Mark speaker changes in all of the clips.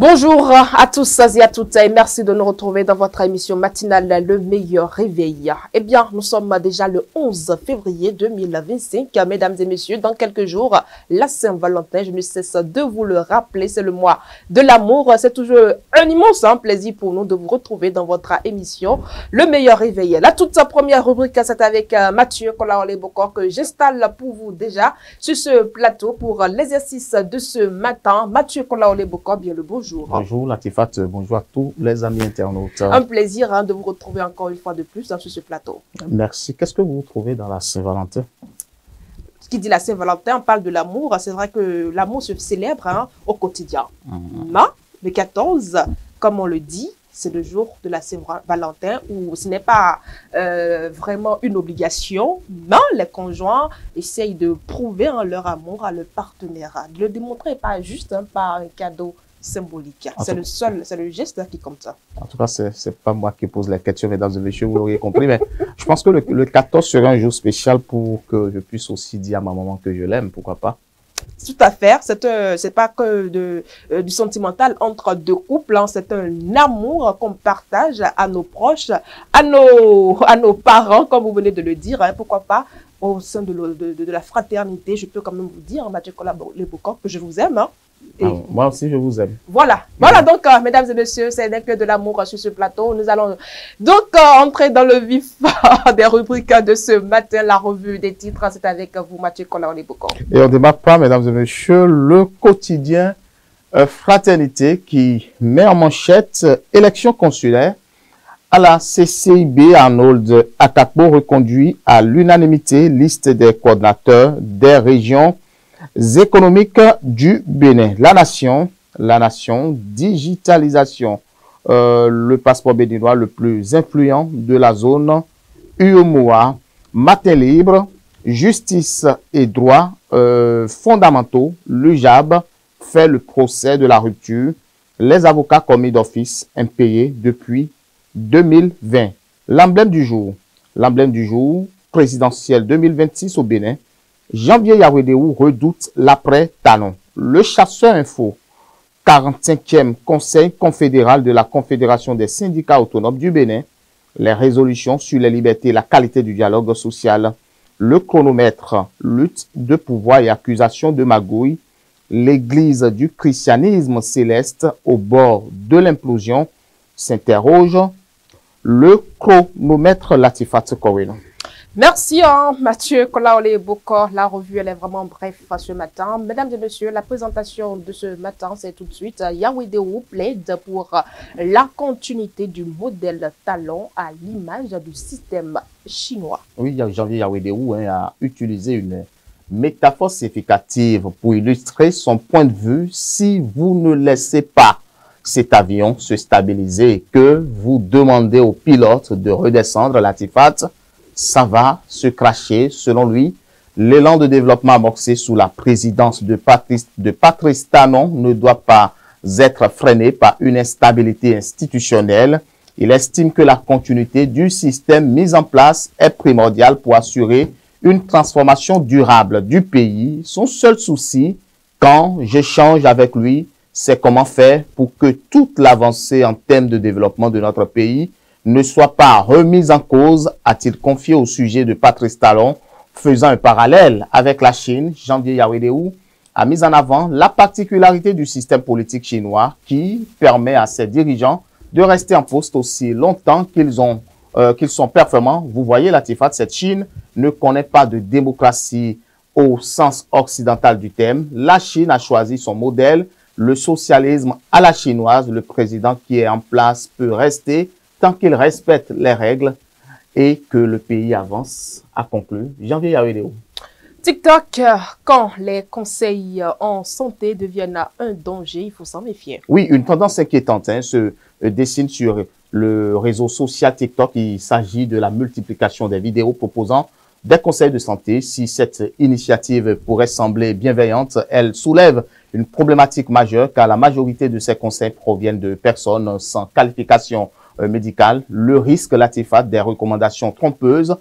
Speaker 1: Bonjour à tous et à toutes et merci de nous retrouver dans votre émission matinale Le Meilleur Réveil. Eh bien, nous sommes déjà le 11 février 2025. Mesdames et messieurs, dans quelques jours, la Saint-Valentin, je ne cesse de vous le rappeler, c'est le mois de l'amour. C'est toujours un immense plaisir pour nous de vous retrouver dans votre émission Le Meilleur Réveil. La toute première rubrique, c'est avec Mathieu Kolaole-Bokor que j'installe pour vous déjà sur ce plateau pour l'exercice de ce matin. Mathieu Kolaole-Bokor, bien le bonjour.
Speaker 2: Bonjour Latifat, bonjour à tous les amis internautes.
Speaker 1: Un plaisir de vous retrouver encore une fois de plus sur ce plateau.
Speaker 2: Merci. Qu'est-ce que vous trouvez dans la Saint-Valentin?
Speaker 1: Ce qui dit la Saint-Valentin, on parle de l'amour. C'est vrai que l'amour se célèbre au quotidien. Mais le 14, comme on le dit, c'est le jour de la Saint-Valentin où ce n'est pas vraiment une obligation, mais les conjoints essayent de prouver leur amour à leur partenaire. De le démontrer pas juste par un cadeau symbolique. C'est le geste qui compte.
Speaker 2: En tout cas, c'est pas moi qui pose la question, mesdames et messieurs, vous l'aurez compris, mais je pense que le 14 serait un jour spécial pour que je puisse aussi dire à ma maman que je l'aime, pourquoi pas?
Speaker 1: Tout à fait, c'est pas que du sentimental entre deux couples, c'est un amour qu'on partage à nos proches, à nos parents, comme vous venez de le dire, pourquoi pas au sein de la fraternité. Je peux quand même vous dire, Mathieu Kolaole-Bokor, que je vous aime. Et
Speaker 2: moi aussi, je vous aime.
Speaker 1: Voilà donc, mesdames et messieurs, c'est que de l'amour sur ce plateau. Nous allons donc entrer dans le vif des rubriques de ce matin. La revue des titres, c'est avec vous, Mathieu Kolaole-Bokor.
Speaker 2: Et on ne démarre pas, mesdames et messieurs, le quotidien Fraternité qui met en manchette élection consulaire à la CCIB. Arnold Atakpo reconduit à l'unanimité liste des coordinateurs des régions économiques du Bénin. La nation, digitalisation, le passeport béninois le plus influent de la zone UEMOA, matin libre, justice et droits fondamentaux, le JAB fait le procès de la rupture, les avocats commis d'office impayés depuis 2020. L'emblème du jour, présidentiel 2026 au Bénin. Janvier Yawedéou redoute l'après-talon. Le chasseur info, 45e Conseil confédéral de la Confédération des syndicats autonomes du Bénin. Les résolutions sur les libertés et la qualité du dialogue social. Le chronomètre, lutte de pouvoir et accusation de magouille. L'église du christianisme céleste au bord de l'implosion s'interroge. Le chronomètre Latifat Korino.
Speaker 1: Merci Mathieu Kolaole-Bokor. La revue, elle est vraiment brève ce matin. Mesdames et messieurs, la présentation de ce matin, c'est tout de suite. Yawedéou plaide pour la continuité du modèle talon à l'image du système chinois.
Speaker 2: Oui, Janvier Yawedéou a utilisé une métaphore significative pour illustrer son point de vue. Si vous ne laissez pas cet avion se stabiliser et que vous demandez au pilote de redescendre, Latifat, ça va se cracher. Selon lui, l'élan de développement amorcé sous la présidence de Patrice Talon ne doit pas être freiné par une instabilité institutionnelle. Il estime que la continuité du système mis en place est primordiale pour assurer une transformation durable du pays. Son seul souci, quand j'échange avec lui, c'est comment faire pour que toute l'avancée en termes de développement de notre pays ne soit pas remise en cause, a-t-il confié au sujet de Patrice Talon, faisant un parallèle avec la Chine. Janvier Yawedéou a mis en avant la particularité du système politique chinois qui permet à ses dirigeants de rester en poste aussi longtemps qu'ils sont performants. Vous voyez, Latifat, cette Chine ne connaît pas de démocratie au sens occidental du terme. La Chine a choisi son modèle, le socialisme à la chinoise. Le président qui est en place peut rester tant qu'il respecte les règles et que le pays avance, a conclu Janvier Yawedéou.
Speaker 1: TikTok, quand les conseils en santé deviennent un danger, il faut s'en méfier.
Speaker 2: Oui, une tendance inquiétante se dessine sur le réseau social TikTok. Il s'agit de la multiplication des vidéos proposant des conseils de santé. Si cette initiative pourrait sembler bienveillante, elle soulève une problématique majeure car la majorité de ces conseils proviennent de personnes sans qualification médicale. Le risque, Latifat, des recommandations trompeuses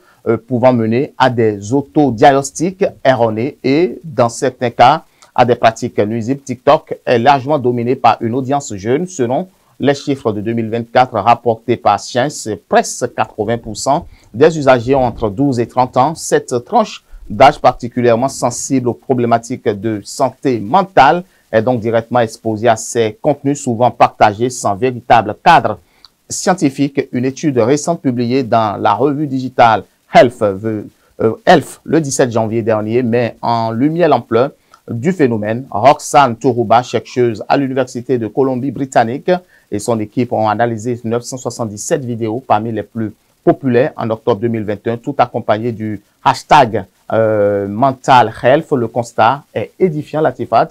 Speaker 2: pouvant mener à des autodiagnostics erronés et, dans certains cas, à des pratiques nuisibles. TikTok est largement dominé par une audience jeune. Selon les chiffres de 2024 rapportés par Science, presque 80% des usagers ont entre 12 et 30 ans. Cette tranche d'âge particulièrement sensible aux problématiques de santé mentale est donc directement exposée à ces contenus souvent partagés sans véritable cadre scientifique. Une étude récente publiée dans la revue digitale Health, le 17 janvier dernier, met en lumière l'ampleur du phénomène. Roxane Tourouba, chercheuse à l'Université de Colombie-Britannique, et son équipe ont analysé 977 vidéos parmi les plus populaires en octobre 2021, tout accompagné du hashtag Mental Health. Le constat est édifiant, Latifat.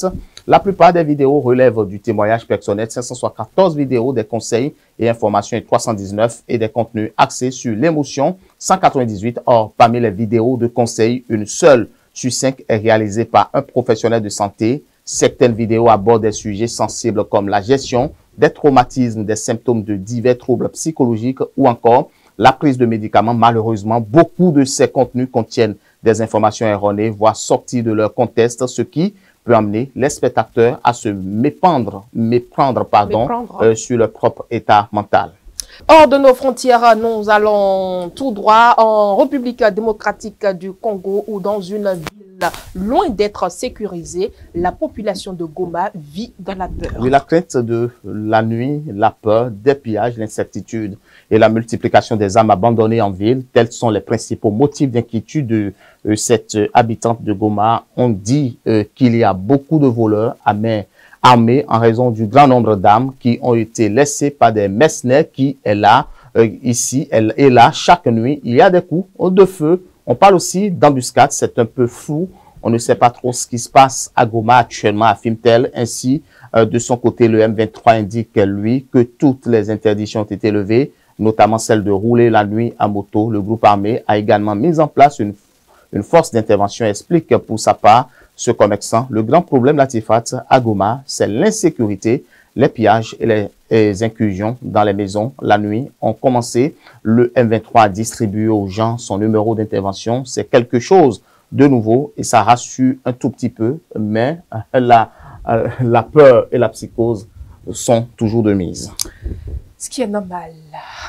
Speaker 2: La plupart des vidéos relèvent du témoignage personnel, 514 vidéos, des conseils et informations et 319 et des contenus axés sur l'émotion, 198. Or, parmi les vidéos de conseils, une seule sur 5 est réalisée par un professionnel de santé. Certaines vidéos abordent des sujets sensibles comme la gestion des traumatismes, des symptômes de divers troubles psychologiques ou encore la prise de médicaments. Malheureusement, beaucoup de ces contenus contiennent des informations erronées, voire sorties de leur contexte, ce qui peut amener les spectateurs à se méprendre sur leur propre état mental.
Speaker 1: Hors de nos frontières, nous allons tout droit en République démocratique du Congo, où dans une ville loin d'être sécurisée, la population de Goma vit dans la peur.
Speaker 2: Oui, la crainte de la nuit, la peur, des pillages, l'incertitude et la multiplication des âmes abandonnées en ville, tels sont les principaux motifs d'inquiétude de cette habitante de Goma. On dit qu'il y a beaucoup de voleurs à main armés en raison du grand nombre d'âmes qui ont été laissées par des mercenaires qui est là, ici et là, chaque nuit. Il y a des coups de feu. On parle aussi d'embuscade, c'est un peu flou. On ne sait pas trop ce qui se passe à Goma actuellement, affirme-t-elle. Ainsi, de son côté, le M23 indique, lui, que toutes les interdictions ont été levées, notamment celle de rouler la nuit à moto. Le groupe armé a également mis en place une force d'intervention, explique pour sa part ce commerçant. Le grand problème, Latifat, à Goma, c'est l'insécurité, les pillages et les incursions dans les maisons la nuit ont commencé. Le M23 a distribué aux gens son numéro d'intervention. C'est quelque chose de nouveau et ça rassure un tout petit peu, mais la peur et la psychose sont toujours de mise.
Speaker 1: Ce qui est normal.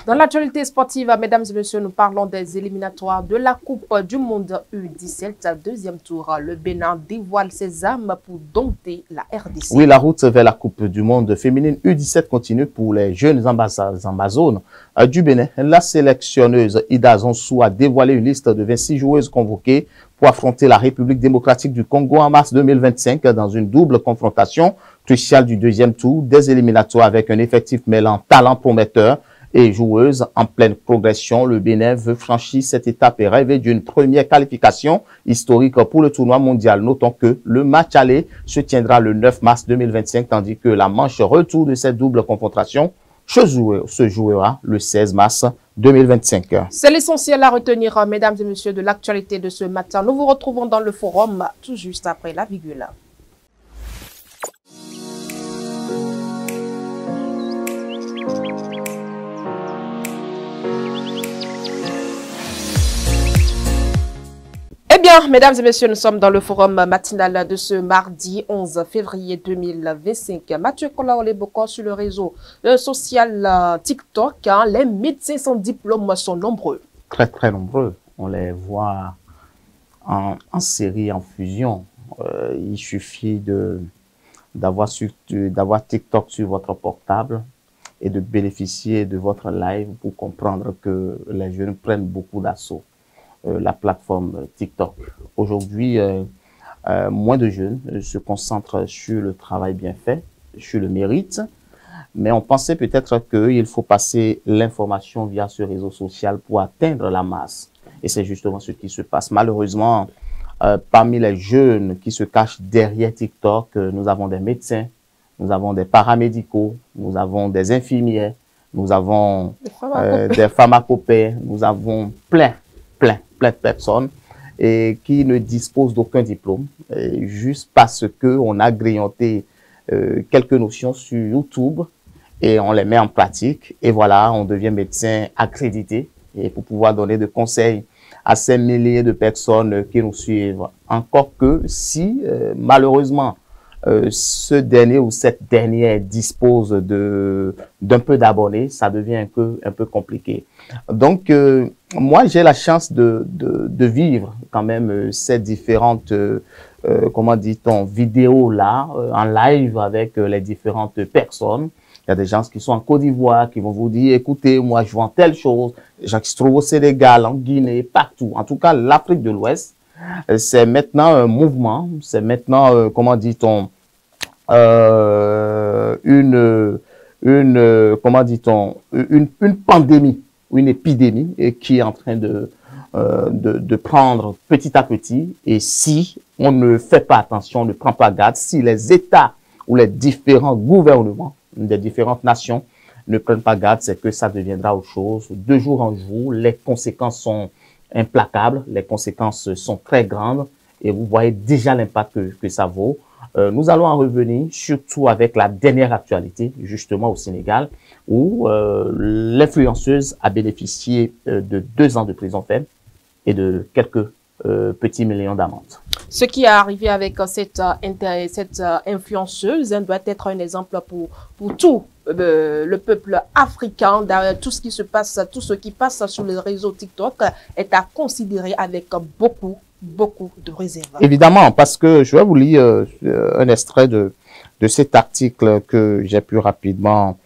Speaker 1: Dans l'actualité sportive, mesdames et messieurs, nous parlons des éliminatoires de la Coupe du Monde U17, deuxième tour. Le Bénin dévoile ses armes pour dompter la RDC.
Speaker 2: Oui, la route vers la Coupe du Monde féminine U17 continue pour les jeunes Amazones du Bénin. La sélectionneuse Ida Zonsou a dévoilé une liste de 26 joueuses convoquées pour affronter la République démocratique du Congo en mars 2025 dans une double confrontation cruciale du deuxième tour des éliminatoires avec un effectif mêlant talent prometteur et joueuses en pleine progression. Le Bénin veut franchir cette étape et rêver d'une première qualification historique pour le tournoi mondial. Notons que le match aller se tiendra le 9 mars 2025, tandis que la manche retour de cette double confrontation se jouera le 16 mars 2025.
Speaker 1: C'est l'essentiel à retenir, mesdames et messieurs, de l'actualité de ce matin. Nous vous retrouvons dans le forum tout juste après la virgule. Eh bien, mesdames et messieurs, nous sommes dans le forum matinal de ce mardi 11 février 2025. Mathieu Kolaoleboko sur le réseau social TikTok. Les médecins sans diplôme sont nombreux.
Speaker 2: Très, très nombreux. On les voit en série, en fusion. Il suffit d'avoir TikTok sur votre portable et de bénéficier de votre live pour comprendre que les jeunes prennent beaucoup d'assaut. La plateforme TikTok. Aujourd'hui, moins de jeunes se concentrent sur le travail bien fait, sur le mérite, mais on pensait peut-être qu'il faut passer l'information via ce réseau social pour atteindre la masse. Et c'est justement ce qui se passe. Malheureusement, parmi les jeunes qui se cachent derrière TikTok, nous avons des médecins, nous avons des paramédicaux, nous avons des infirmières, nous avons des pharmacopées, nous avons plein de personnes et qui ne disposent d'aucun diplôme, juste parce qu'on a grignoté quelques notions sur YouTube et on les met en pratique. Et voilà, on devient médecin accrédité et pour pouvoir donner des conseils à ces milliers de personnes qui nous suivent. Encore que si, malheureusement, ce dernier ou cette dernière dispose d'un peu d'abonnés, ça devient un peu compliqué. Donc, moi, j'ai la chance de vivre quand même ces différentes, comment dit-on, vidéos là, en live avec les différentes personnes. Il y a des gens qui sont en Côte d'Ivoire qui vont vous dire, écoutez, moi, je vends telle chose. Des gens qui se trouvent au Sénégal, en Guinée, partout. En tout cas, l'Afrique de l'Ouest, c'est maintenant un mouvement. C'est maintenant, comment dit-on, comment dit-on, une pandémie ou une épidémie qui est en train de prendre petit à petit. Et si on ne fait pas attention, on ne prend pas garde, si les États ou les différents gouvernements des différentes nations ne prennent pas garde, c'est que ça deviendra autre chose. De jour en jour, les conséquences sont implacables, les conséquences sont très grandes et vous voyez déjà l'impact que ça vaut. Nous allons en revenir, surtout avec la dernière actualité, justement au Sénégal, où l'influenceuse a bénéficié de 2 ans de prison ferme et de quelques petits millions d'amende.
Speaker 1: Ce qui est arrivé avec cette influenceuse doit être un exemple pour tout le peuple africain. Tout ce qui se passe, tout ce qui passe sur les réseaux TikTok est à considérer avec beaucoup de réserve.
Speaker 2: Évidemment, parce que je vais vous lire un extrait de cet article que j'ai pu rapidement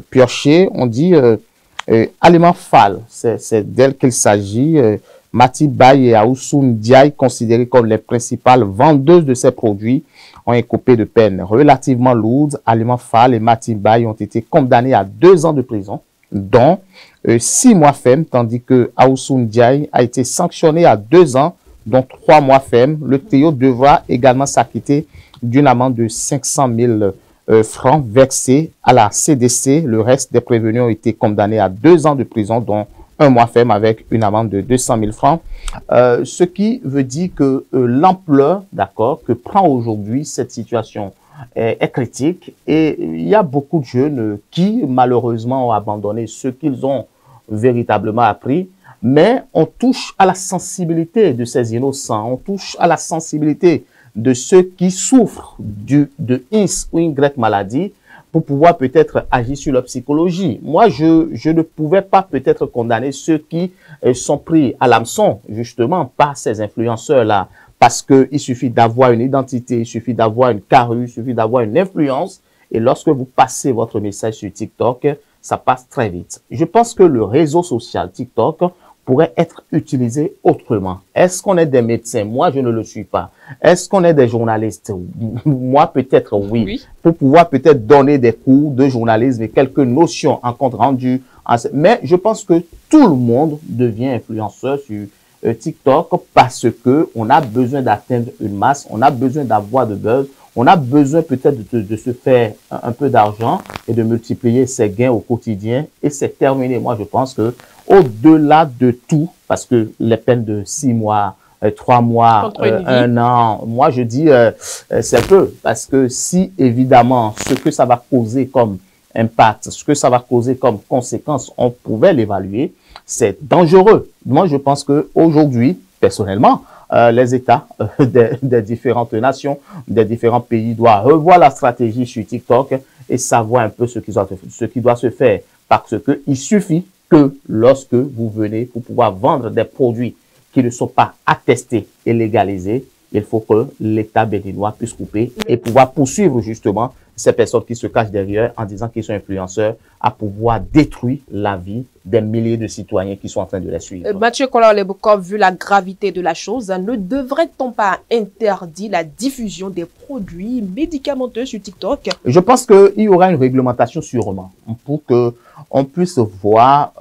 Speaker 2: piocher. On dit Alima Fall, c'est d'elle qu'il s'agit. Mati Baye et Aoussou Ndiaye, considérées comme les principales vendeuses de ces produits, ont écopé de peines relativement lourdes. Alima Fall et Mati Baye ont été condamnés à 2 ans de prison, dont 6 mois ferme, tandis que Aoussou Ndiaye a été sanctionné à 2 ans, dont 3 mois ferme. Le trio devra également s'acquitter d'une amende de 500 000 francs versés à la CDC. Le reste des prévenus ont été condamnés à 2 ans de prison, dont 1 mois ferme avec une amende de 200 000 francs. Ce qui veut dire que l'ampleur, d'accord, que prend aujourd'hui cette situation est critique et il y a beaucoup de jeunes qui malheureusement ont abandonné ce qu'ils ont véritablement appris, mais on touche à la sensibilité de ces innocents, on touche à la sensibilité de ceux qui souffrent de X ou Y maladie, pour pouvoir peut-être agir sur leur psychologie. Moi, je ne pouvais pas peut-être condamner ceux qui sont pris à l'hameçon, justement, par ces influenceurs-là, parce qu'il suffit d'avoir une identité, il suffit d'avoir une carrure, il suffit d'avoir une influence, et lorsque vous passez votre message sur TikTok, ça passe très vite. Je pense que le réseau social TikTok pourrait être utilisé autrement. Est-ce qu'on est des médecins? Moi, je ne le suis pas. Est-ce qu'on est des journalistes? Moi, peut-être oui. Pour pouvoir peut-être donner des cours de journalisme et quelques notions en compte rendu. Mais je pense que tout le monde devient influenceur sur TikTok parce que on a besoin d'atteindre une masse, on a besoin d'avoir de buzz, on a besoin peut-être de se faire un peu d'argent et de multiplier ses gains au quotidien. Et c'est terminé. Moi, je pense que au-delà de tout, parce que les peines de 6 mois, 3 mois, 1 an, moi je dis c'est peu. Parce que si évidemment ce que ça va causer comme impact, ce que ça va causer comme conséquence, on pouvait l'évaluer, c'est dangereux. Moi je pense qu'aujourd'hui, personnellement, les États des différentes nations, des différents pays doivent revoir la stratégie sur TikTok et savoir un peu ce qui doit se faire. Parce qu'il suffit que lorsque vous venez pour pouvoir vendre des produits qui ne sont pas attestés et légalisés, il faut que l'État béninois puisse couper et pouvoir poursuivre justement ces personnes qui se cachent derrière en disant qu'ils sont influenceurs à pouvoir détruire la vie des milliers de citoyens qui sont en train de les suivre.
Speaker 1: Mathieu Kola-Lebokov, vu la gravité de la chose, ne devrait-on pas interdire la diffusion des produits médicamenteux sur TikTok?
Speaker 2: Je pense qu'il y aura une réglementation sûrement pour que on puisse voir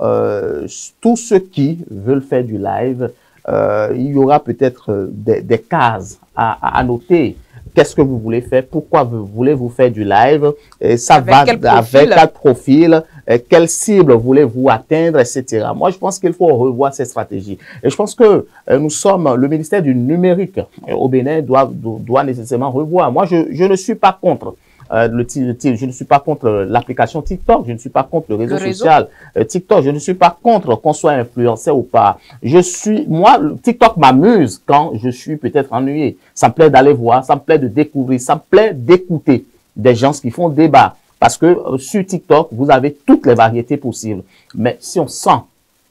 Speaker 2: tous ceux qui veulent faire du live. Il y aura peut-être des cases à noter. Qu'est-ce que vous voulez faire? Pourquoi voulez-vous faire du live? Et ça va avec quel profil? Quelle cible voulez-vous atteindre, etc. Moi, je pense qu'il faut revoir ces stratégies. Et je pense que le ministère du numérique au Bénin doit nécessairement revoir. Moi, je ne suis pas contre je ne suis pas contre l'application TikTok, je ne suis pas contre le réseau social TikTok, je ne suis pas contre qu'on soit influenceur ou pas. Moi, TikTok m'amuse quand je suis peut-être ennuyé. Ça me plaît d'aller voir, ça me plaît de découvrir, ça me plaît d'écouter des gens qui font débat. Parce que sur TikTok, vous avez toutes les variétés possibles. Mais si on sent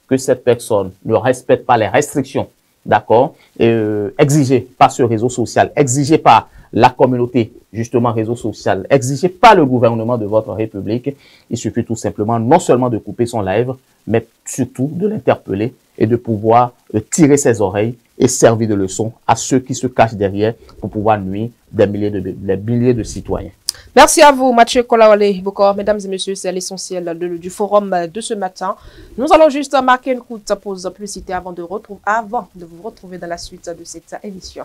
Speaker 2: que cette personne ne respecte pas les restrictions, d'accord, exigez par ce réseau social, exigez par la communauté, justement, réseau social, exigez pas le gouvernement de votre République. Il suffit tout simplement non seulement de couper son live, mais surtout de l'interpeller et de pouvoir tirer ses oreilles et servir de leçon à ceux qui se cachent derrière pour pouvoir nuire des milliers de citoyens.
Speaker 1: Merci à vous, Mathieu Kolawole Bokor. Mesdames et messieurs, c'est l'essentiel du forum de ce matin. Nous allons juste marquer une courte pause publicité avant de vous retrouver dans la suite de cette émission.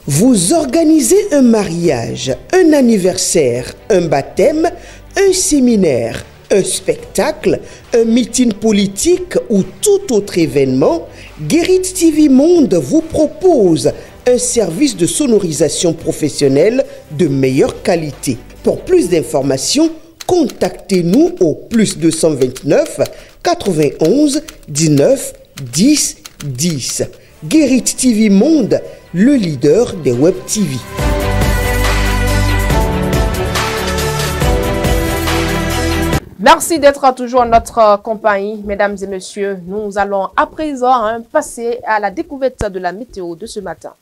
Speaker 3: Vous organisez un mariage, un anniversaire, un baptême, un séminaire, un spectacle, un meeting politique ou tout autre événement, Guérit TV Monde vous propose un service de sonorisation professionnelle de meilleure qualité. Pour plus d'informations, contactez-nous au +229 91 19 10 10. Guérit TV Monde, le leader des Web TV.
Speaker 1: Merci d'être toujours en notre compagnie, mesdames et messieurs. Nous allons à présent passer à la découverte de la météo de ce matin.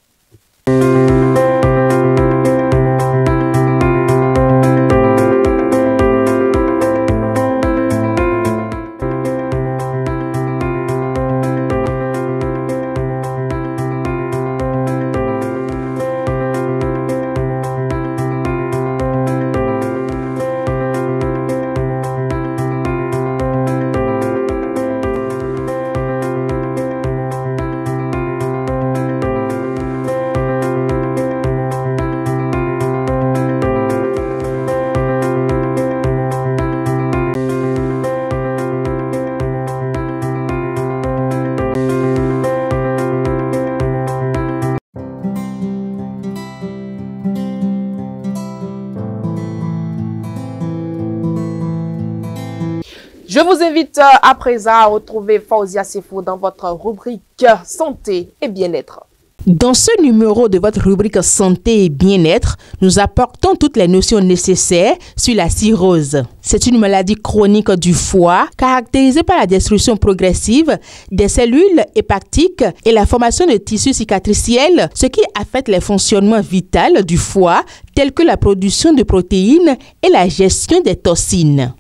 Speaker 1: Je vous invite à présent à retrouver Fauzia Sefo dans votre rubrique Santé et Bien-être.
Speaker 4: Dans ce numéro de votre rubrique Santé et Bien-être, nous apportons toutes les notions nécessaires sur la cirrhose. C'est une maladie chronique du foie caractérisée par la destruction progressive des cellules hépatiques et la formation de tissus cicatriciels, ce qui affecte les fonctionnements vitaux du foie tels que la production de protéines et la gestion des toxines.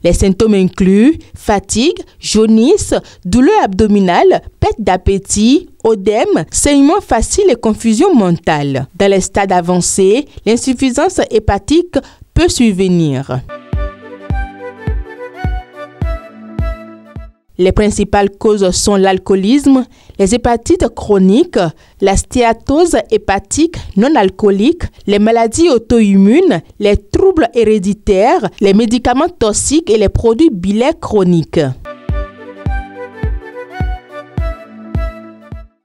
Speaker 4: Les symptômes incluent fatigue, jaunisse, douleur abdominale, perte d'appétit, œdème, saignement facile et confusion mentale. Dans les stades avancés, l'insuffisance hépatique peut survenir. Les principales causes sont l'alcoolisme, les hépatites chroniques, la stéatose hépatique non alcoolique, les maladies auto-immunes, les troubles héréditaires, les médicaments toxiques et les produits bilaires chroniques.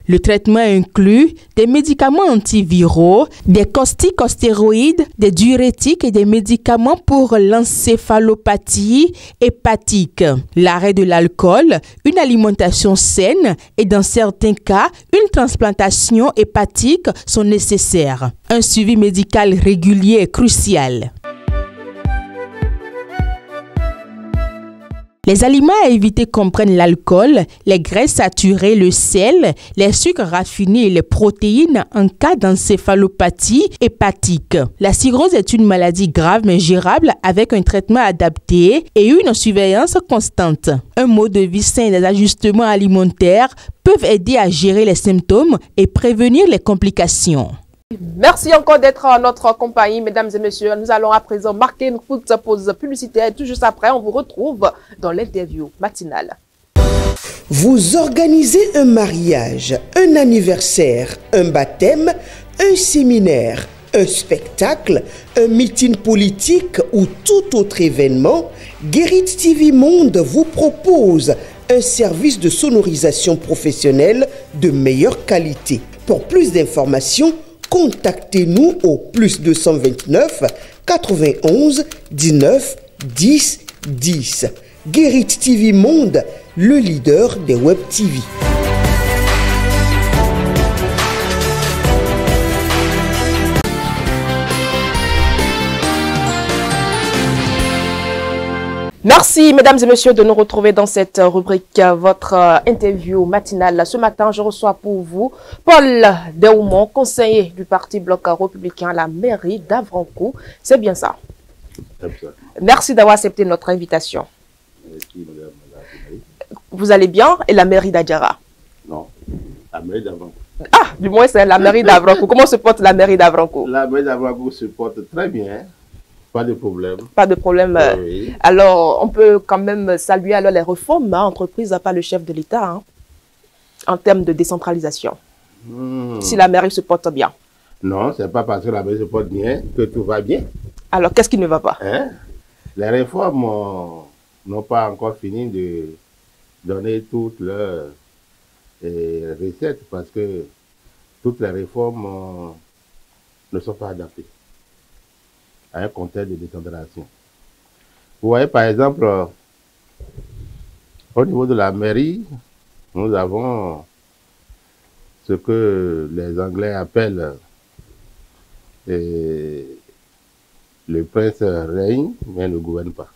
Speaker 4: Le traitement inclut des médicaments antiviraux, des corticostéroïdes, des diurétiques et des médicaments pour l'encéphalopathie hépatique, l'arrêt de l'alcool, une alimentation saine et dans certains cas, une transplantation hépatique sont nécessaires. Un suivi médical régulier est crucial. Les aliments à éviter comprennent l'alcool, les graisses saturées, le sel, les sucres raffinés et les protéines en cas d'encéphalopathie hépatique. La cirrhose est une maladie grave mais gérable avec un traitement adapté et une surveillance constante. Un mode de vie sain et des ajustements alimentaires peuvent aider à gérer les symptômes et prévenir les complications.
Speaker 1: Merci encore d'être en notre compagnie, mesdames et messieurs. Nous allons à présent marquer une courte pause publicitaire et tout juste après, on vous retrouve dans l'interview matinale.
Speaker 3: Vous organisez un mariage, un anniversaire, un baptême, un séminaire, un spectacle, un meeting politique ou tout autre événement, Guérit TV Monde vous propose un service de sonorisation professionnelle de meilleure qualité. Pour plus d'informations, contactez-nous au plus 229 91 19 10 10. Guérit TV Monde, le leader des Web TV.
Speaker 1: Merci, mesdames et messieurs, de nous retrouver dans cette rubrique, votre interview matinale. Ce matin, je reçois pour vous Paul Deoumont, conseiller du Parti Bloc républicain à la mairie d'Avrancourt. C'est bien ça. Merci d'avoir accepté notre invitation.
Speaker 5: Merci, madame la.
Speaker 1: Vous allez bien? Et la mairie d'Adjara?
Speaker 5: Non, la mairie d'Avrancourt.
Speaker 1: Ah, du moins, c'est la mairie d'Avrancourt. Comment se porte la mairie d'Avrancourt?
Speaker 5: La mairie d'Avrancourt se porte très bien. Pas de problème.
Speaker 1: Pas de problème.
Speaker 5: Oui.
Speaker 1: Alors, on peut quand même saluer alors les réformes entreprises par le chef de l'État en termes de décentralisation. Si la mairie se porte bien.
Speaker 5: Non, c'est pas parce que la mairie se porte bien que tout va bien.
Speaker 1: Alors, qu'est-ce qui ne va pas?
Speaker 5: Les réformes n'ont pas encore fini de donner toutes leurs recettes parce que toutes les réformes ne sont pas adaptées à un contexte de décentralisation. Vous voyez, par exemple, au niveau de la mairie, nous avons ce que les Anglais appellent le prince règne, mais ne gouverne pas.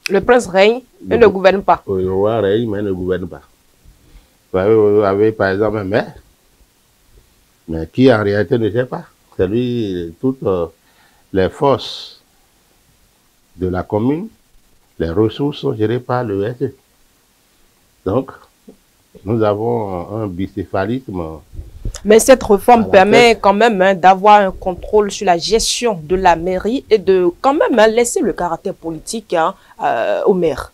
Speaker 1: Le prince règne, mais ne gouverne pas.
Speaker 5: Le roi règne, mais ne gouverne pas. Vous avez par exemple un maire, mais qui en réalité ne sait pas. C'est lui, toutes les forces de la commune, les ressources sont gérées par le SE. Donc, nous avons un bicéphalisme.
Speaker 1: Mais cette réforme permet quand même d'avoir un contrôle sur la gestion de la mairie et de quand même laisser le caractère politique au maire.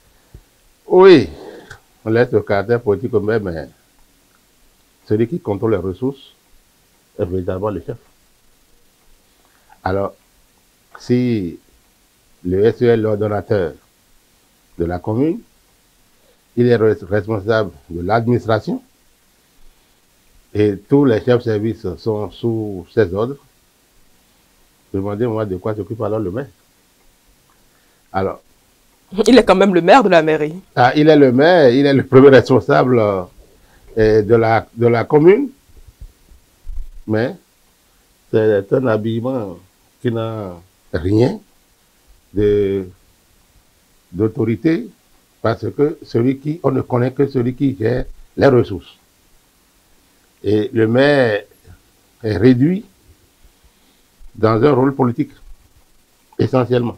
Speaker 5: Oui, on laisse le caractère politique au maire, mais celui qui contrôle les ressources est véritablement le chef. Alors, si le SE est l'ordonnateur de la commune, il est responsable de l'administration et tous les chefs de service sont sous ses ordres. Demandez-moi de quoi s'occupe alors le maire. Alors,
Speaker 1: il est quand même le maire de la mairie.
Speaker 5: Ah, il est le maire, il est le premier responsable de la commune, mais c'est un habillement qui n'a rien d'autorité parce que on ne connaît que celui qui gère les ressources. Et le maire est réduit dans un rôle politique, essentiellement.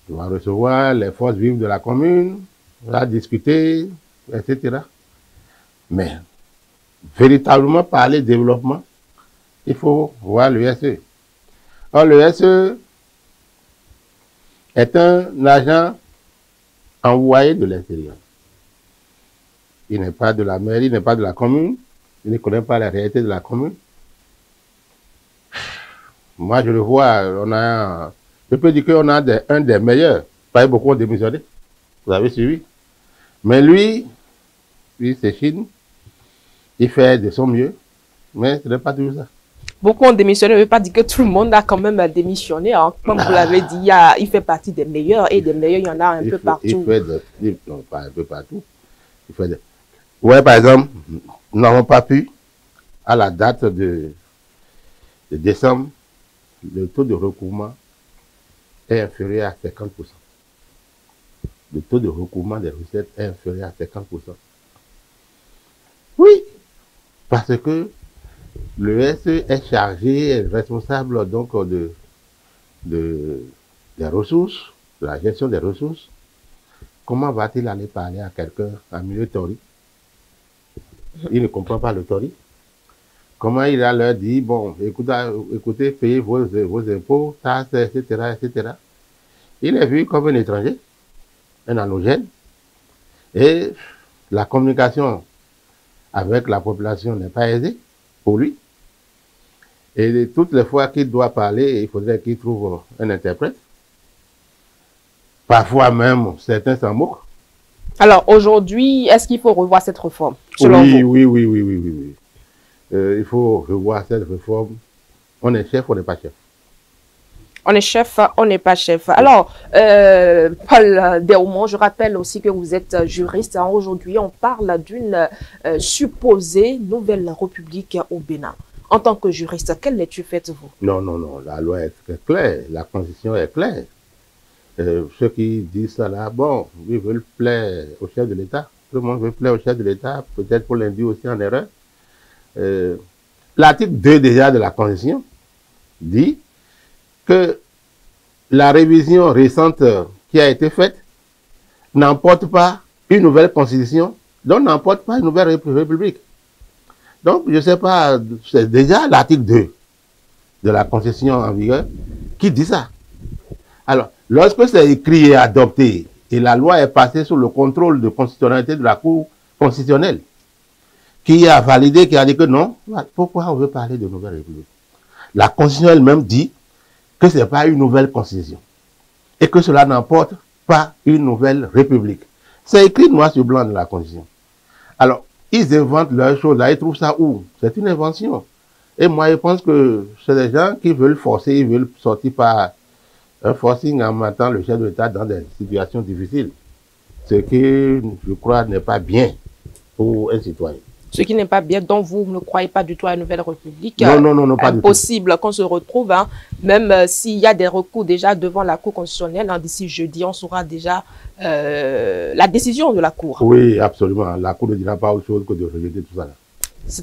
Speaker 5: Il va recevoir les forces vives de la commune, va discuter, etc. Mais, véritablement parler développement, il faut voir le SE. Or, le SE est un agent envoyé de l'extérieur. Il n'est pas de la mairie, il n'est pas de la commune, il ne connaît pas la réalité de la commune. Moi, je le vois, je peux dire qu'on a un des meilleurs. Pas beaucoup ont démissionné. Vous avez suivi. Mais lui c'est Chine. Il fait de son mieux. Mais ce n'est pas toujours ça.
Speaker 1: Beaucoup ont démissionné, ne veut pas dire que tout le monde a quand même démissionné. Comme vous l'avez dit, il fait partie des meilleurs et des meilleurs, il y en a un peu partout.
Speaker 5: Non, pas un peu partout. Ouais, par exemple, nous n'avons pas pu, à la date de décembre, le taux de recouvrement est inférieur à 50%. Le taux de recouvrement des recettes est inférieur à 50%. Oui, parce que le SE est chargé, est responsable donc des ressources, de la gestion des ressources. Comment va-t-il aller parler à quelqu'un en milieu Tory? Il ne comprend pas le Tory. Comment il va leur dire, bon, écoutez, payez vos impôts, taxes, etc., etc. Il est vu comme un étranger, un allogène, et la communication avec la population n'est pas aisée pour lui. Et toutes les fois qu'il doit parler, il faudrait qu'il trouve un interprète. Parfois même, certains s'en moquent.
Speaker 1: Alors aujourd'hui, est-ce qu'il faut revoir cette réforme, selon vous?
Speaker 5: Oui. Il faut revoir cette réforme. On est chef, on n'est pas chef.
Speaker 1: On est chef, on n'est pas chef. Alors, Paul Déaumont, je rappelle aussi que vous êtes juriste. Aujourd'hui, on parle d'une supposée nouvelle république au Bénin. En tant que juriste, quelle lecture faites-vous?
Speaker 5: Non, non, non. La loi est claire. La constitution est claire. Ceux qui disent ça là, bon, ils veulent plaire au chef de l'État. Tout le monde veut plaire au chef de l'État, peut-être pour l'induire aussi en erreur. L'article 2 déjà de la Constitution dit que la révision récente qui a été faite n'emporte pas une nouvelle constitution, donc n'emporte pas une nouvelle république. Donc, je ne sais pas, c'est déjà l'article 2 de la Constitution en vigueur qui dit ça. Alors, lorsque c'est écrit et adopté, et la loi est passée sous le contrôle de constitutionnalité de la Cour constitutionnelle, qui a validé, qui a dit que non, pourquoi on veut parler de nouvelle république? La Constitution elle-même dit que ce n'est pas une nouvelle constitution, et que cela n'emporte pas une nouvelle république. C'est écrit noir sur blanc dans la Constitution. Alors, ils inventent leurs choses, là, ils trouvent ça où? C'est une invention. Et moi, je pense que c'est des gens qui veulent forcer, ils veulent sortir par un forcing en mettant le chef de l'État dans des situations difficiles. Ce qui, je crois, n'est pas bien pour un citoyen.
Speaker 1: Ce qui n'est pas bien, donc vous ne croyez pas du tout à une nouvelle république.
Speaker 5: Non, non, non, non, pas du tout.
Speaker 1: Impossible qu'on se retrouve, hein, même s'il y a des recours déjà devant la Cour constitutionnelle, hein, d'ici jeudi, on saura déjà la décision de la Cour.
Speaker 5: Oui, absolument. La Cour ne dira pas autre chose que de rejeter tout ça là.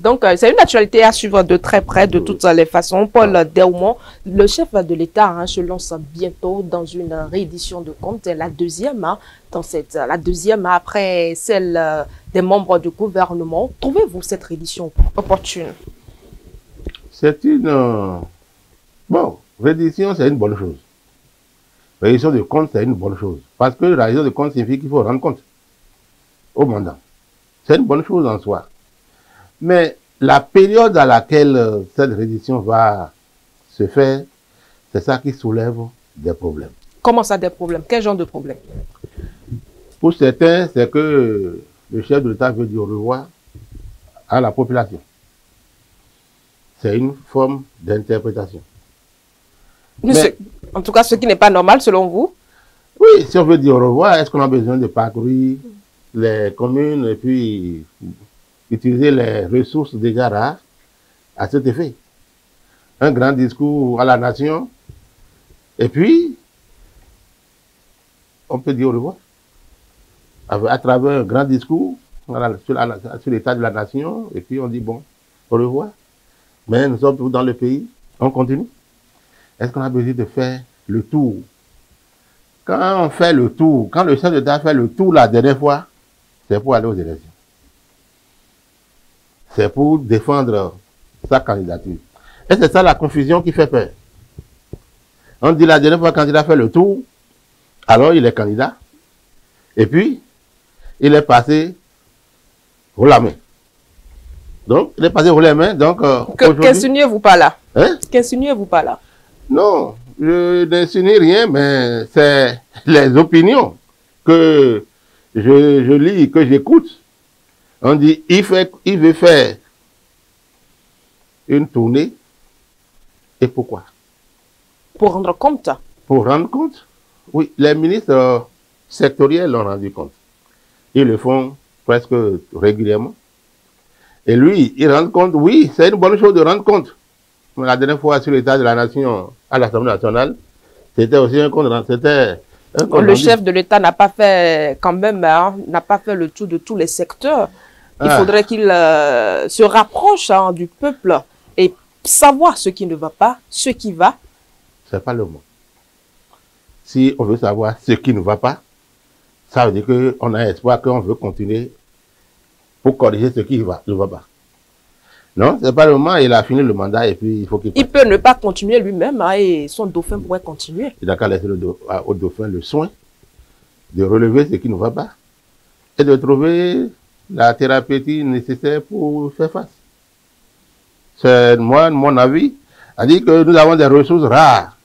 Speaker 1: Donc, c'est une actualité à suivre de très près, de toutes les façons. Paul Déaumont, le chef de l'État, hein, se lance bientôt dans une réédition de comptes, la deuxième, hein, la deuxième après celle des membres du gouvernement. Trouvez-vous cette réédition opportune?
Speaker 5: C'est une... Bon, réédition, c'est une bonne chose. Réédition de comptes, c'est une bonne chose. Parce que la réédition de comptes signifie qu'il faut rendre compte au mandant. C'est une bonne chose en soi. Mais la période à laquelle cette réédition va se faire, c'est ça qui soulève des problèmes.
Speaker 1: Comment ça, des problèmes? Quel genre de problèmes?
Speaker 5: Pour certains, c'est que le chef de l'État veut dire au revoir à la population. C'est une forme d'interprétation.
Speaker 1: En tout cas, ce qui n'est pas normal, selon vous?
Speaker 5: Oui, si on veut dire au revoir, est-ce qu'on a besoin de parcourir les communes et puis utiliser les ressources déjà rares à cet effet? Un grand discours à la nation, et puis on peut dire au revoir à travers un grand discours sur l'état de la nation, et puis on dit bon, au revoir. Mais nous sommes tous dans le pays, on continue. Est-ce qu'on a besoin de faire le tour? Quand on fait le tour, quand le chef d'État fait le tour la dernière fois, c'est pour aller aux élections. C'est pour défendre sa candidature. Et c'est ça la confusion qui fait peur. On dit la dernière fois, quand il a fait le tour, alors il est candidat. Et puis, il est passé haut la main. Donc, il est passé haut la main. Donc,
Speaker 1: qu'insinuez-vous pas là?
Speaker 5: Hein?
Speaker 1: Qu'insinuez-vous pas là?
Speaker 5: Non, je n'insinue rien, mais c'est les opinions que je lis, que j'écoute. On dit, il veut faire une tournée. Et pourquoi?
Speaker 1: Pour rendre compte.
Speaker 5: Pour rendre compte? Oui, les ministres sectoriels l'ont rendu compte. Ils le font presque régulièrement. Et lui, il rend compte, oui, c'est une bonne chose de rendre compte. Mais la dernière fois sur l'état de la nation à l'Assemblée nationale, c'était aussi un compte rendu.
Speaker 1: Le chef de l'État n'a pas fait, quand même, hein, n'a pas fait le tour de tous les secteurs. Il faudrait qu'il se rapproche, hein, du peuple et savoir ce qui ne va pas, ce qui va.
Speaker 5: C'est pas le mot. Si on veut savoir ce qui ne va pas, ça veut dire qu'on a espoir qu'on veut continuer pour corriger ce qui ne va pas. Non, c'est pas le moment, il a fini le mandat et puis il faut qu'il...
Speaker 1: Il peut ne pas continuer lui-même, hein, et son dauphin pourrait continuer.
Speaker 5: Il a qu'à laisser au dauphin le soin de relever ce qui ne va pas et de trouver la thérapeutique nécessaire pour faire face. C'est moi, mon avis, a dit que nous avons des ressources rares.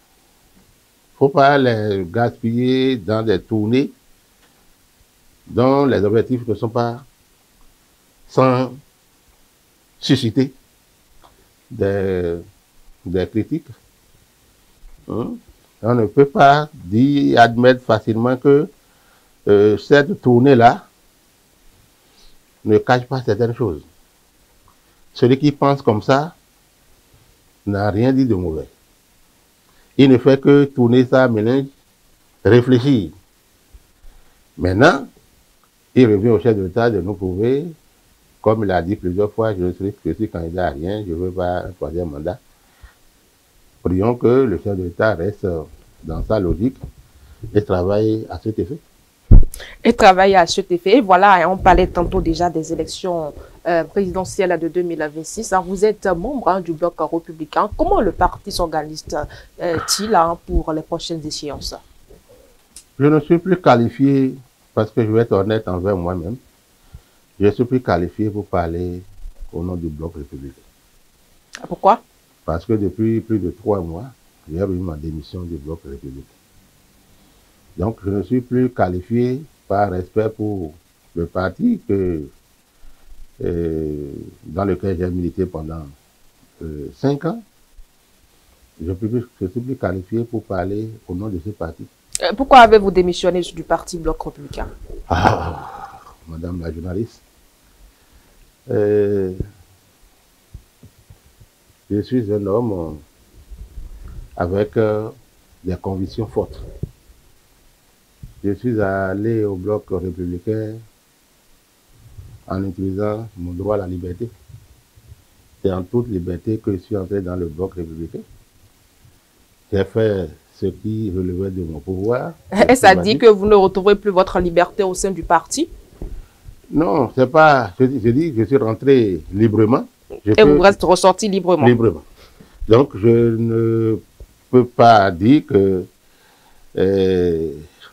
Speaker 5: Il ne faut pas les gaspiller dans des tournées dont les objectifs ne sont pas sans susciter des critiques. Hein. On ne peut pas admettre facilement que cette tournée-là ne cache pas certaines choses. Celui qui pense comme ça n'a rien dit de mauvais. Il ne fait que tourner ça, mélange, réfléchir. Maintenant, il revient au chef de l'État de nous prouver, comme il a dit plusieurs fois, je suis candidat à rien, je ne veux pas un troisième mandat. Prions que le chef de l'État reste dans sa logique et travaille à cet effet.
Speaker 1: Et travailler à cet effet. Voilà, on parlait tantôt déjà des élections présidentielles de 2026. Vous êtes membre du bloc républicain. Comment le parti s'organise-t-il pour les prochaines échéances?
Speaker 5: Je ne suis plus qualifié, parce que je vais être honnête envers moi-même, je ne suis plus qualifié pour parler au nom du bloc républicain.
Speaker 1: Pourquoi?
Speaker 5: Parce que depuis plus de 3 mois, j'ai remis ma démission du bloc républicain. Donc, je ne suis plus qualifié par respect pour le parti dans lequel j'ai milité pendant 5 ans. Je ne suis plus qualifié pour parler au nom de ce parti.
Speaker 1: Pourquoi avez-vous démissionné du parti Bloc républicain?
Speaker 5: Madame la journaliste, je suis un homme avec des convictions fortes. Je suis allé au Bloc républicain en utilisant mon droit à la liberté. C'est en toute liberté que je suis entré dans le Bloc républicain. J'ai fait ce qui relevait de mon pouvoir.
Speaker 1: Est-ce à dire que vous ne retrouverez plus votre liberté au sein du parti?
Speaker 5: Non, c'est pas. Je dis que je suis rentré librement.
Speaker 1: Et vous restez ressorti librement? Librement.
Speaker 5: Donc, je ne peux pas dire que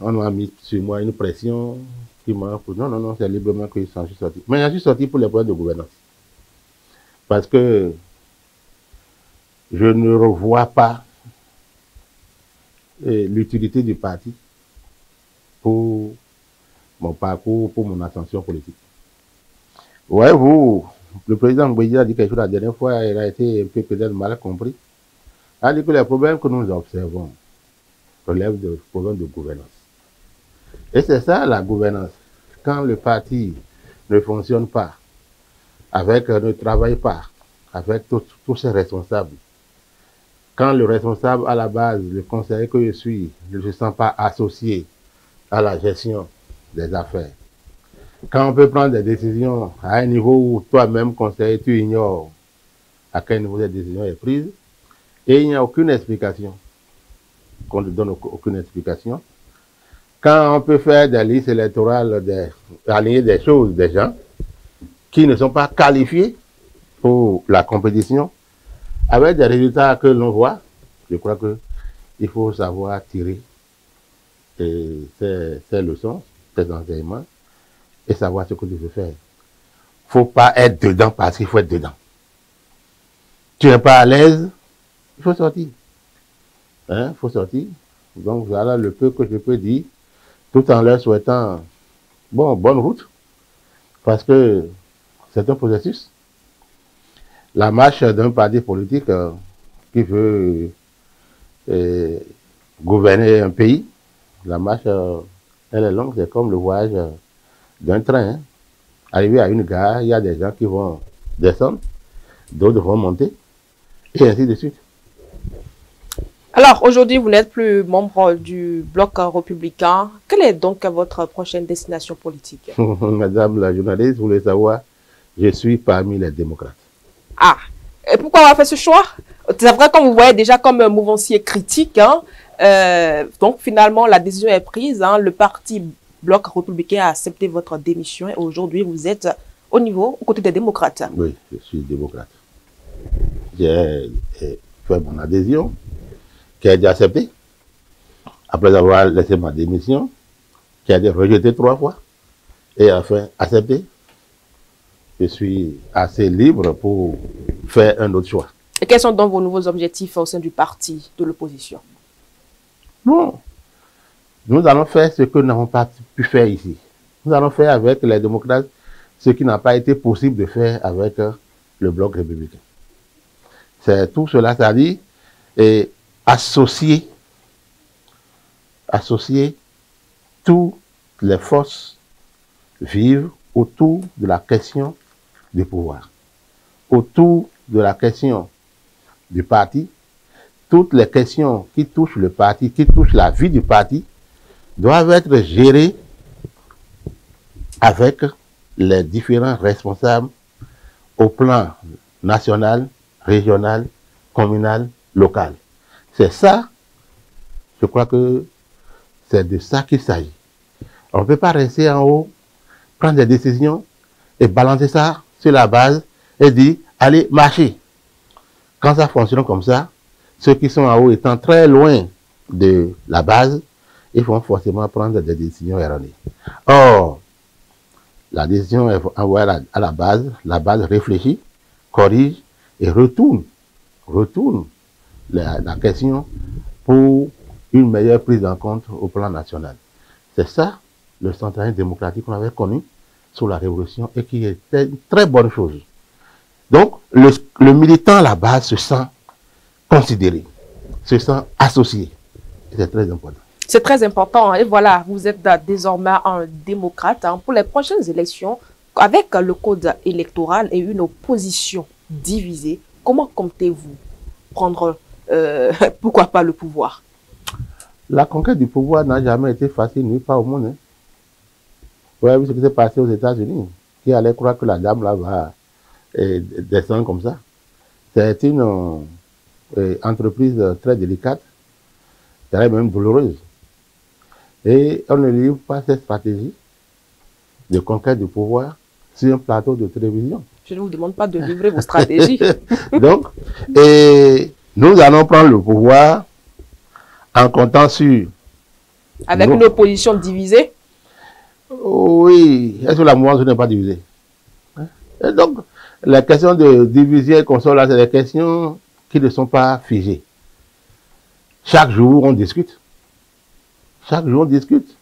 Speaker 5: on a mis sur moi une pression qui m'a... Non, non, non, c'est librement que je suis sorti. Mais je suis sorti pour les problèmes de gouvernance. Parce que je ne revois pas l'utilité du parti pour mon parcours, pour mon ascension politique. Ouais, le président Mbouidi a dit quelque chose la dernière fois, il a été un peu peut-être mal compris. Il a dit que les problèmes que nous observons relèvent de problèmes de gouvernance. Et c'est ça la gouvernance. Quand le parti ne fonctionne pas, ne travaille pas avec tous ses responsables, quand le responsable à la base, le conseiller que je suis, ne se sent pas associé à la gestion des affaires, quand on peut prendre des décisions à un niveau où toi-même, conseiller, tu ignores à quel niveau cette décision est prise, et il n'y a aucune explication, qu'on ne donne aucune explication, quand on peut faire des listes électorales, aligner des choses, des gens qui ne sont pas qualifiés pour la compétition, avec des résultats que l'on voit, je crois qu'il faut savoir tirer ces leçons, ces enseignements, et savoir ce que tu veux faire. Il ne faut pas être dedans parce qu'il faut être dedans. Tu n'es pas à l'aise, il faut sortir. Il faut sortir. Donc voilà le peu que je peux dire, tout en leur souhaitant bonne route, parce que c'est un processus. La marche d'un parti politique qui veut gouverner un pays, la marche, elle est longue, c'est comme le voyage d'un train. Arrivé à une gare, il y a des gens qui vont descendre, d'autres vont monter, et ainsi de suite.
Speaker 1: Alors, aujourd'hui, vous n'êtes plus membre du bloc républicain. Quelle est donc votre prochaine destination politique?
Speaker 5: Madame la journaliste, vous voulez savoir, je suis parmi les démocrates.
Speaker 1: Ah, et pourquoi avoir fait ce choix? C'est vrai, comme vous voyez déjà comme un mouvancier critique, donc finalement la décision est prise, le parti Bloc républicain a accepté votre démission et aujourd'hui vous êtes aux côtés des démocrates.
Speaker 5: Oui, je suis démocrate. J'ai fait mon adhésion, qui a été acceptée, après avoir laissé ma démission, qui a été rejetée 3 fois, et enfin acceptée. Je suis assez libre pour faire un autre choix.
Speaker 1: Et quels sont donc vos nouveaux objectifs au sein du parti de l'opposition?
Speaker 5: Bon, nous allons faire ce que nous n'avons pas pu faire ici. Nous allons faire avec les démocrates ce qui n'a pas été possible de faire avec le bloc républicain. C'est tout cela, c'est-à-dire associer toutes les forces vives autour de la question du pouvoir, autour de la question du parti. Toutes les questions qui touchent le parti, qui touchent la vie du parti, doivent être gérées avec les différents responsables au plan national, régional, communal, local. C'est ça, je crois que c'est de ça qu'il s'agit. On ne peut pas rester en haut, prendre des décisions et balancer ça sur la base et dire, allez, marchez. Quand ça fonctionne comme ça, ceux qui sont en haut étant très loin de la base, ils vont forcément prendre des décisions erronées. Or, la décision est envoyée à la base réfléchit, corrige et retourne la question pour une meilleure prise en compte au plan national. C'est ça le centralisme démocratique qu'on avait connu sous la Révolution et qui était une très bonne chose. Donc, le militant à la base se sent considéré, se sent associé. C'est très important.
Speaker 1: C'est très important. Et voilà, vous êtes désormais un démocrate pour les prochaines élections. Avec le code électoral et une opposition divisée, comment comptez-vous prendre, pourquoi pas, le pouvoir?
Speaker 5: La conquête du pouvoir n'a jamais été facile, nulle part au monde. Hein. Vous avez vu ce qui s'est passé aux États-Unis. Qui allait croire que la dame là va descendre comme ça? C'est une entreprise très délicate, très même douloureuse. Et on ne livre pas cette stratégie de conquête du pouvoir sur un plateau de télévision.
Speaker 1: Je ne vous demande pas de livrer vos stratégies.
Speaker 5: Donc, nous allons prendre le pouvoir en comptant sur...
Speaker 1: Avec une opposition divisée?
Speaker 5: Oui. Est-ce que la mouvance n'est pas divisée? Et donc, la question de diviser et console, là, c'est des questions qui ne sont pas figées. Chaque jour, on discute. Chaque jour, on discute.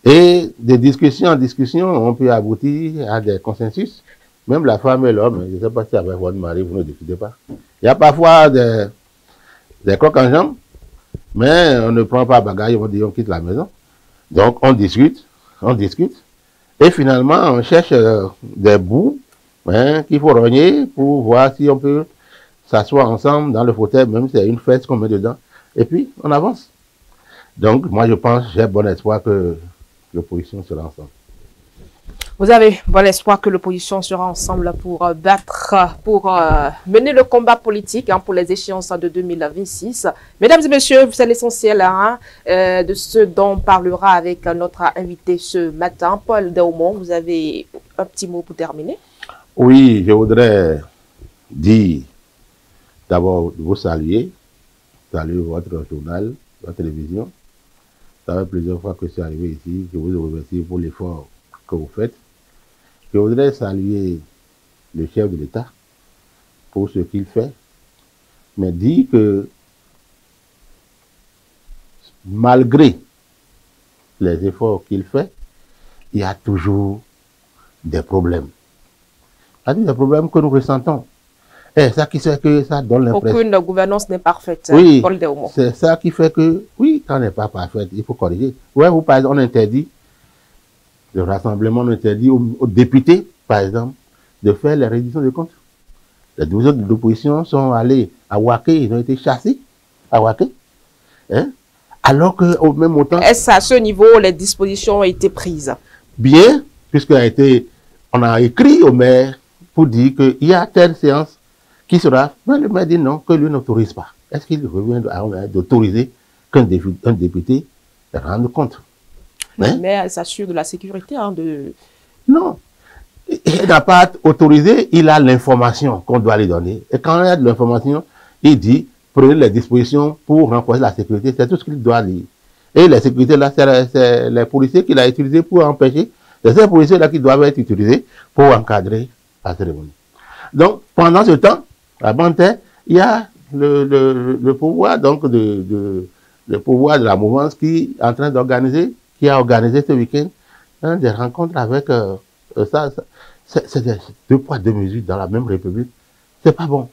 Speaker 5: Et de discussion en discussion, on peut aboutir à des consensus. Même la femme et l'homme, je ne sais pas si avec votre mari, vous ne discutez pas. Il y a parfois des crocs en jambes, mais on ne prend pas bagage, on dit on quitte la maison. Donc, on discute. Et finalement, on cherche des bouts qu'il faut rogner pour voir si on peut s'asseoir ensemble dans le fauteuil, même si c'est une fesse qu'on met dedans. Et puis, on avance. Donc, moi, je pense, j'ai bon espoir que l'opposition sera ensemble.
Speaker 1: Vous avez bon espoir que l'opposition sera ensemble pour mener le combat politique pour les échéances de 2026. Mesdames et messieurs, c'est l'essentiel de ce dont on parlera avec notre invité ce matin, Paul Daumont. Vous avez un petit mot pour terminer?
Speaker 5: Oui, je voudrais dire d'abord vous saluer votre journal, votre télévision. Ça fait plusieurs fois que je suis arrivé ici. Je vous remercie pour l'effort que vous faites. Je voudrais saluer le chef de l'État pour ce qu'il fait, mais dire que malgré les efforts qu'il fait, il y a toujours des problèmes. Il y a des problèmes que nous ressentons. Et ça qui fait que ça donne l'impression...
Speaker 1: Aucune gouvernance n'est parfaite.
Speaker 5: Oui, c'est ça qui fait que, oui, quand elle n'est pas parfaite, il faut corriger. Ouais, vous, par exemple, on interdit, le rassemblement, on interdit aux députés, par exemple, de faire les redditions de comptes. Les 12 autres de l'opposition sont allés à Waké, ils ont été chassés à Waké. Hein? Alors qu'au même temps...
Speaker 1: Est-ce à ce niveau les dispositions ont été prises?
Speaker 5: Bien, puisqu'on a écrit au maire pour dire qu'il y a telle séance qui sera... Mais le maire dit non, que lui n'autorise pas. Est-ce qu'il revient d'autoriser qu'un député rende compte?
Speaker 1: Hein? Mais s'assure de la sécurité de...
Speaker 5: Non. Il n'a pas autorisé, il a l'information qu'on doit lui donner. Et quand il a de l'information, il dit, prenez les dispositions pour renforcer la sécurité. C'est tout ce qu'il doit dire. Et la sécurité, là, c'est les policiers qu'il a utilisés pour empêcher. C'est ces policiers-là qui doivent être utilisés pour encadrer la cérémonie. Donc, pendant ce temps, à Bantais, il y a le pouvoir, donc, le pouvoir de la mouvance qui est en train d'organiser, qui a organisé ce week-end des rencontres avec c'est deux poids, deux mesures dans la même République. C'est pas bon.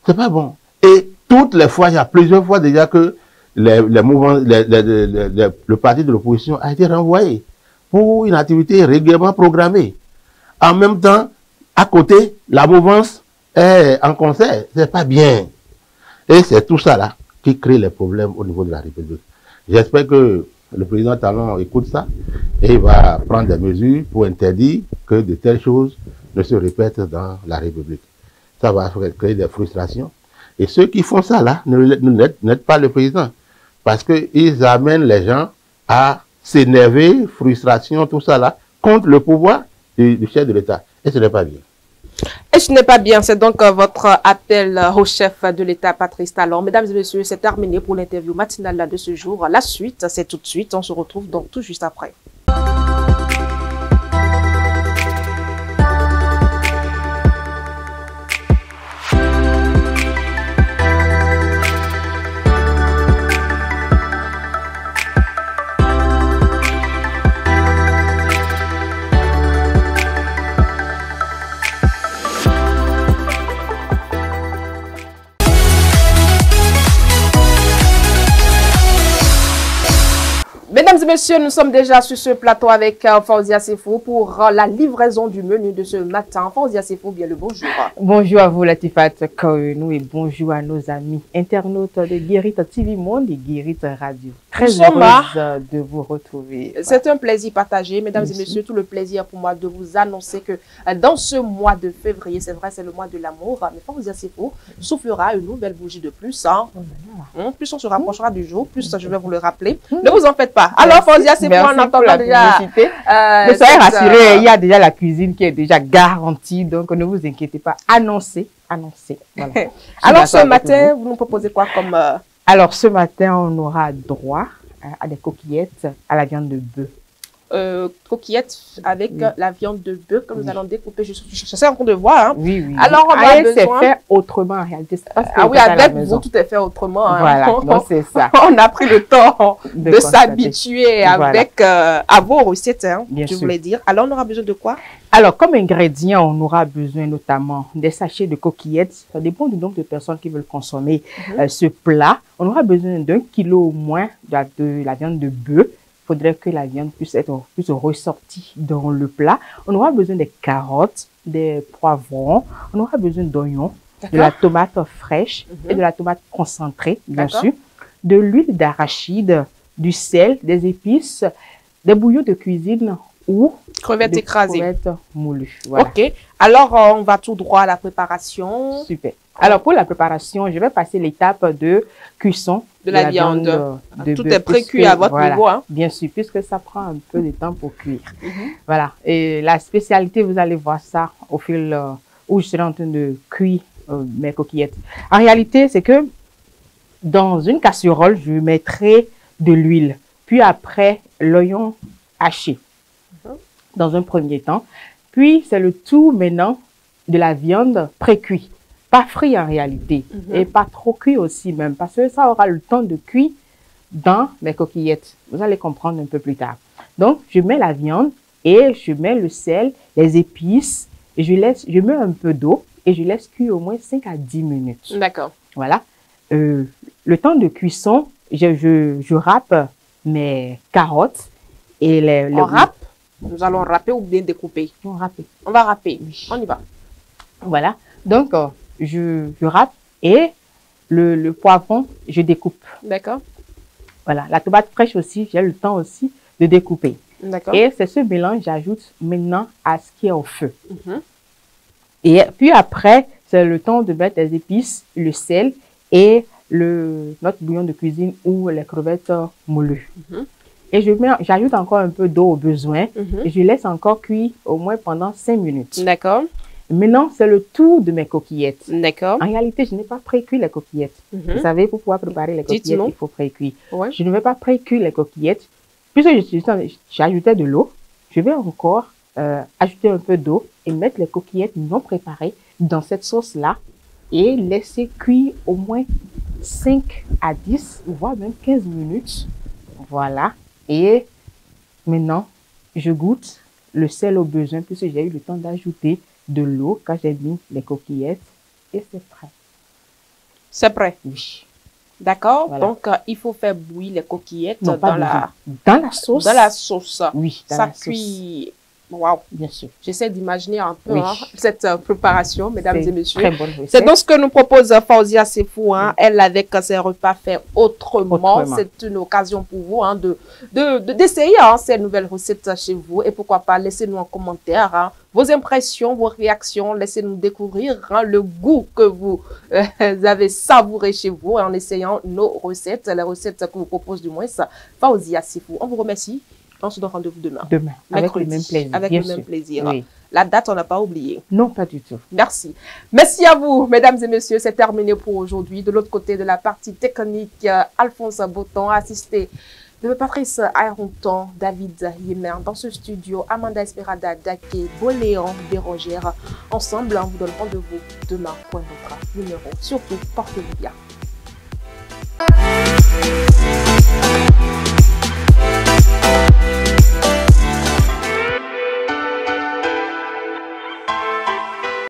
Speaker 5: C'est pas bon. Et toutes les fois, il y a plusieurs fois déjà que les mouvements, le parti de l'opposition a été renvoyé pour une activité régulièrement programmée. En même temps, à côté, la mouvance est en concert. C'est pas bien. Et c'est tout ça là qui crée les problèmes au niveau de la République. J'espère que le président Talon écoute ça et il va prendre des mesures pour interdire que de telles choses ne se répètent dans la République. Ça va créer des frustrations. Et ceux qui font ça là n'aident pas le président. Parce qu'ils amènent les gens à s'énerver, frustration, tout ça là, contre le pouvoir du chef de l'État. Et ce n'est pas bien.
Speaker 1: Et ce n'est pas bien, c'est donc votre appel au chef de l'État, Patrice Talon. Mesdames et messieurs, c'est terminé pour l'interview matinale de ce jour. La suite, c'est tout de suite. On se retrouve donc tout juste après. Mesdames et messieurs, nous sommes déjà sur ce plateau avec Fauzia Sefo pour la livraison du menu de ce matin. Fauzia Sefo, bien le bonjour.
Speaker 4: Bonjour à vous, Latifat Kouenou, et bonjour à nos amis internautes de Guérit TV Monde et Guérit Radio. Très heureuse de vous retrouver.
Speaker 1: C'est un plaisir partagé. Mesdames et messieurs, tout le plaisir pour moi de vous annoncer que dans ce mois de février, c'est vrai, c'est le mois de l'amour, mais Fauzia Sefo soufflera une nouvelle bougie de plus. Plus on se rapprochera du jour, plus je vais vous le rappeler. Ne vous en faites pas. Alors, Fauzia Sefo, on entend déjà.
Speaker 4: Mais soyez rassurés, il y a déjà la cuisine qui est déjà garantie, donc ne vous inquiétez pas. Annoncez. Voilà.
Speaker 1: Alors, ce matin, vous nous proposez quoi comme.
Speaker 4: Alors, ce matin, on aura droit à des coquillettes à la viande de bœuf.
Speaker 1: Coquillettes avec la viande de bœuf que nous allons découper. Je suis en train de voir. Hein.
Speaker 4: Oui.
Speaker 1: Alors, on va
Speaker 4: c'est fait autrement en réalité.
Speaker 1: Oui, avec vous, tout est fait autrement. Hein.
Speaker 4: Voilà, c'est ça.
Speaker 1: On a pris le temps de s'habituer avec à vos recettes, hein, je voulais dire. Alors, on aura besoin de quoi?
Speaker 4: Alors, comme ingrédient, on aura besoin notamment des sachets de coquillettes. Ça dépend du nombre de personnes qui veulent consommer ce plat. On aura besoin d'1 kilo au moins de la viande de bœuf. Il faudrait que la viande puisse être ressortie dans le plat. On aura besoin des carottes, des poivrons. On aura besoin d'oignons, de la tomate fraîche et de la tomate concentrée, bien sûr. De l'huile d'arachide, du sel, des épices, des bouillons de cuisine ou
Speaker 1: crevettes écrasées.
Speaker 4: Crevettes moulues. Voilà.
Speaker 1: Ok. Alors, on va tout droit à la préparation.
Speaker 4: Super. Alors, pour la préparation, je vais passer l'étape de cuisson
Speaker 1: de la viande. De tout est pré-cuit à votre niveau. Hein?
Speaker 4: Bien sûr, puisque ça prend un peu de temps pour cuire. Voilà. Et la spécialité, vous allez voir ça au fil où je serai en train de cuire mes coquillettes. En réalité, c'est que dans une casserole, je mettrai de l'huile. Puis après, l'oignon haché dans un premier temps. Puis, c'est le tout maintenant de la viande pré-cuite. Pas frit en réalité et pas trop cuit aussi même parce que ça aura le temps de cuire dans mes coquillettes. Vous allez comprendre un peu plus tard. Donc, je mets la viande et je mets le sel, les épices et je mets un peu d'eau et je laisse cuire au moins 5 à 10 minutes.
Speaker 1: D'accord.
Speaker 4: Voilà. Le temps de cuisson, je râpe mes carottes et
Speaker 1: on râpe? Nous allons râper ou bien découper?
Speaker 4: On râpe.
Speaker 1: On va râper. Oui. On y va.
Speaker 4: Voilà. Donc, je râpe et le poivron, je découpe.
Speaker 1: D'accord.
Speaker 4: Voilà. La tomate fraîche aussi, j'ai le temps aussi de découper.
Speaker 1: D'accord.
Speaker 4: Et c'est ce mélange, j'ajoute maintenant à ce qui est au feu. Et puis après, c'est le temps de mettre les épices, le sel et notre bouillon de cuisine ou les crevettes moulues. Et j'ajoute encore un peu d'eau au besoin et je laisse encore cuire au moins pendant 5 minutes.
Speaker 1: D'accord.
Speaker 4: Maintenant, c'est le tour de mes coquillettes.
Speaker 1: D'accord.
Speaker 4: En réalité, je n'ai pas pré-cuit les coquillettes. Vous savez, pour pouvoir préparer les coquillettes, il faut pré-cuire.
Speaker 1: Ouais.
Speaker 4: Je ne vais pas pré-cuire les coquillettes. Puisque j'ajoutais de l'eau, je vais encore ajouter un peu d'eau et mettre les coquillettes non préparées dans cette sauce-là et laisser cuire au moins 5 à 10, voire même 15 minutes. Voilà. Et maintenant, je goûte le sel au besoin puisque j'ai eu le temps d'ajouter de l'eau quand j'ai mis les coquillettes et c'est prêt.
Speaker 1: C'est prêt.
Speaker 4: Oui.
Speaker 1: D'accord.
Speaker 4: Voilà.
Speaker 1: Donc, il faut faire bouillir les coquillettes
Speaker 4: Non, pas
Speaker 1: dans la
Speaker 4: sauce.
Speaker 1: Dans la sauce.
Speaker 4: Oui, dans
Speaker 1: Ça
Speaker 4: la sauce.
Speaker 1: cuit. Waouh.
Speaker 4: Bien sûr.
Speaker 1: J'essaie d'imaginer un peu
Speaker 4: Oui.
Speaker 1: cette préparation, mesdames et messieurs.
Speaker 4: Très bonne recette.
Speaker 1: C'est donc ce que nous propose Fauzia Sefou, hein. Elle, avec ses repas faits autrement. C'est une occasion pour vous hein, d'essayer hein, ces nouvelles recettes chez vous. Et pourquoi pas, laissez-nous en commentaire hein, vos impressions, vos réactions. Laissez-nous découvrir hein, le goût que vous avez savouré chez vous en essayant nos recettes, les recettes que vous propose du moins Fauzia Sefou. On vous remercie. On se donne rendez-vous demain.
Speaker 4: Demain, avec le
Speaker 1: mercredi,
Speaker 4: même plaisir.
Speaker 1: Avec
Speaker 4: bien
Speaker 1: le même
Speaker 4: sûr.
Speaker 1: plaisir.
Speaker 4: Oui.
Speaker 1: La date, on n'a pas oublié.
Speaker 4: Non, pas du tout.
Speaker 1: Merci. Merci à vous, mesdames et messieurs. C'est terminé pour aujourd'hui. De l'autre côté de la partie technique, Alphonse Boton, assisté de Patrice Ayronton, David Yemer. Dans ce studio, Amanda Esperada, Daké, Boléan, Bérangère. Ensemble, on vous donne rendez-vous demain pour un autre numéro. Surtout, portez-vous bien.